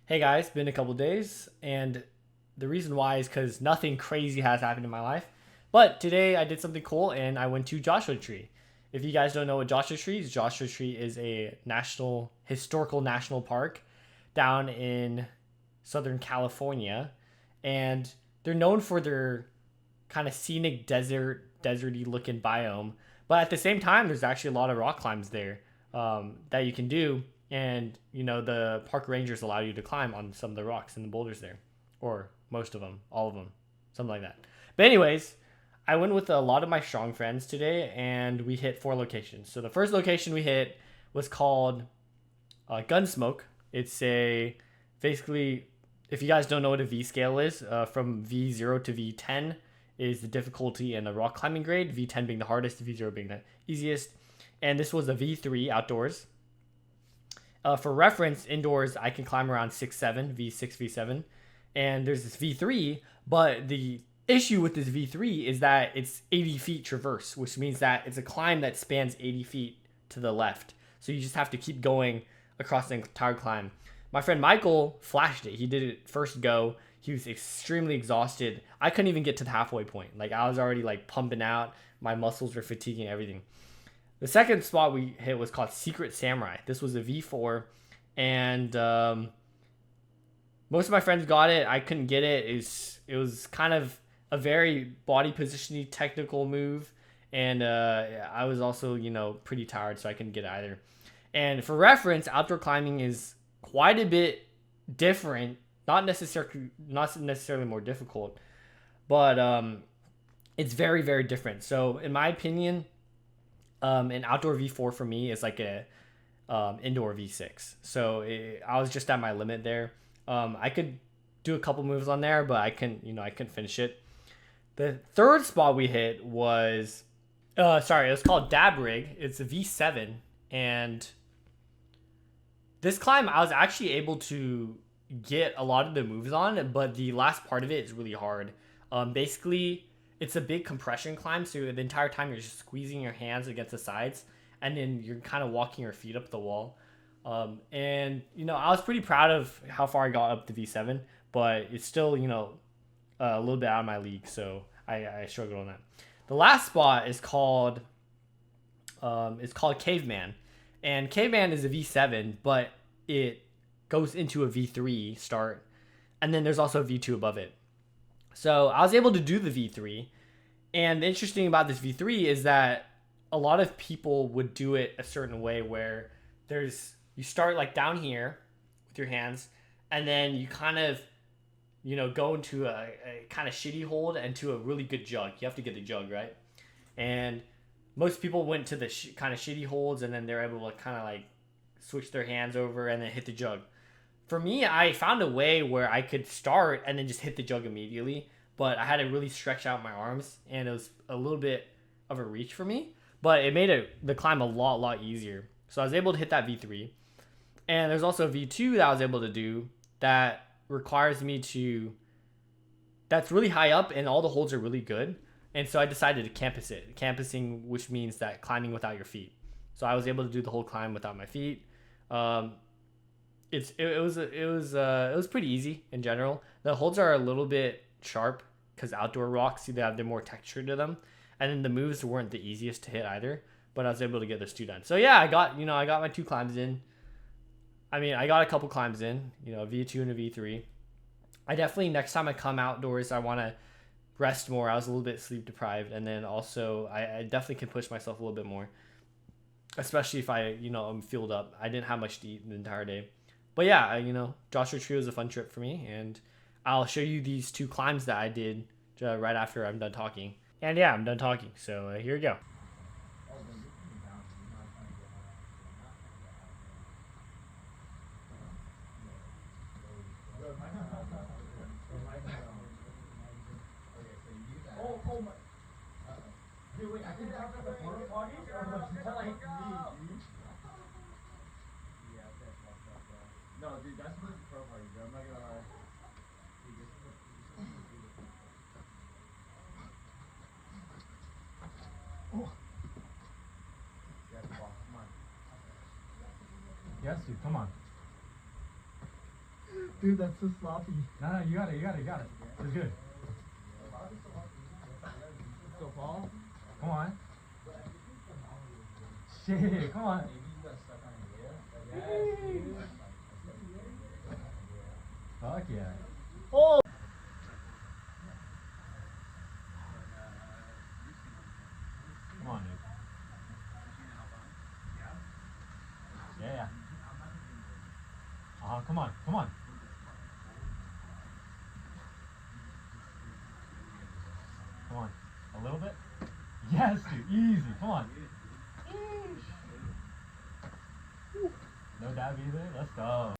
Hey guys, been a couple days, and the reason why is because nothing crazy has happened in my life. But today I did something cool and I went to Joshua Tree. If you guys don't know what Joshua Tree is a historical national park down in Southern California. And they're known for their kind of scenic deserty looking biome. But at the same time, there's actually a lot of rock climbs there that you can do, and the park rangers allow you to climb on some of the rocks and the boulders there, or most of them, all of them, something like that. But anyways, I went with a lot of my strong friends today, and we hit four locations. So the first location we hit was called Gunsmoke. It's a basically, if you guys don't know what a V scale is, from V0 to V10 is the difficulty and the rock climbing grade. V10 being the hardest, V0 being the easiest. And this was a V3 outdoors. For reference, indoors I can climb around 6'7", V6, V7, and there's this V3. But the issue with this V3 is that it's 80 feet traverse, which means that it's a climb that spans 80 feet to the left. So you just have to keep going across the entire climb. My friend Michael flashed it. He did it first go. He was extremely exhausted. I couldn't even get to the halfway point. Like, I was already like pumping out. My muscles were fatiguing, everything. The second spot we hit was called Secret Samurai. This was a V4, and most of my friends got it. I couldn't get it. It was kind of a very body positioning technical move, and I was also pretty tired, so I couldn't get it either. And for reference, outdoor climbing is quite a bit different. Not necessarily more difficult, but it's very very different. So in my opinion, an outdoor V4 for me is like a indoor V6. So I was just at my limit there. I could do a couple moves on there, but I couldn't finish it. The third spot we hit was, it was called Dab Rig. It's a V7, and this climb I was actually able to get a lot of the moves on, but the last part of it is really hard. Basically, it's a big compression climb, so the entire time you're just squeezing your hands against the sides, and then you're kind of walking your feet up the wall. And I was pretty proud of how far I got up to V7, but it's still a little bit out of my league, so I struggled on that. The last spot is called Caveman, and Caveman is a V7, but it goes into a V3 start, and then there's also a V2 above it. So I was able to do the V3, and the interesting about this V3 is that a lot of people would do it a certain way, where you start like down here with your hands, and then you kind of go into a kind of shitty hold and to a really good jug. You have to get the jug right, and most people went to the kind of shitty holds, and then they're able to kind of like switch their hands over and then hit the jug. For me, I found a way where I could start and then just hit the jug immediately, but I had to really stretch out my arms, and it was a little bit of a reach for me, but it made the climb a lot easier. So I was able to hit that V3, and there's also a V2 that I was able to do that requires me to that's really high up, and all the holds are really good. And so I decided to campus it. Campusing, which means that climbing without your feet. So I was able to do the whole climb without my feet. Um, it was pretty easy in general. The holds are a little bit sharp because outdoor rocks, they have more texture to them, and then the moves weren't the easiest to hit either. But I was able to get those two done. So yeah, I got my two climbs in. I mean, I got a couple climbs in, a V2 and a V3. I definitely, next time I come outdoors, I want to rest more. I was a little bit sleep deprived, and then also I definitely can push myself a little bit more, especially if I'm fueled up. I didn't have much to eat the entire day. But yeah, Joshua Tree was a fun trip for me, and I'll show you these two climbs that I did right after I'm done talking. And yeah, I'm done talking, so here we go. Yes, dude, come on. Dude, that's so sloppy. No, you got it. It's good. Let's go, Paul. Come on. Shit, come on. Fuck yeah. Oh! Come on, dude. Yeah. Come on. Come on. A little bit? Yes, dude. Easy. Come on. No dab either. Let's go.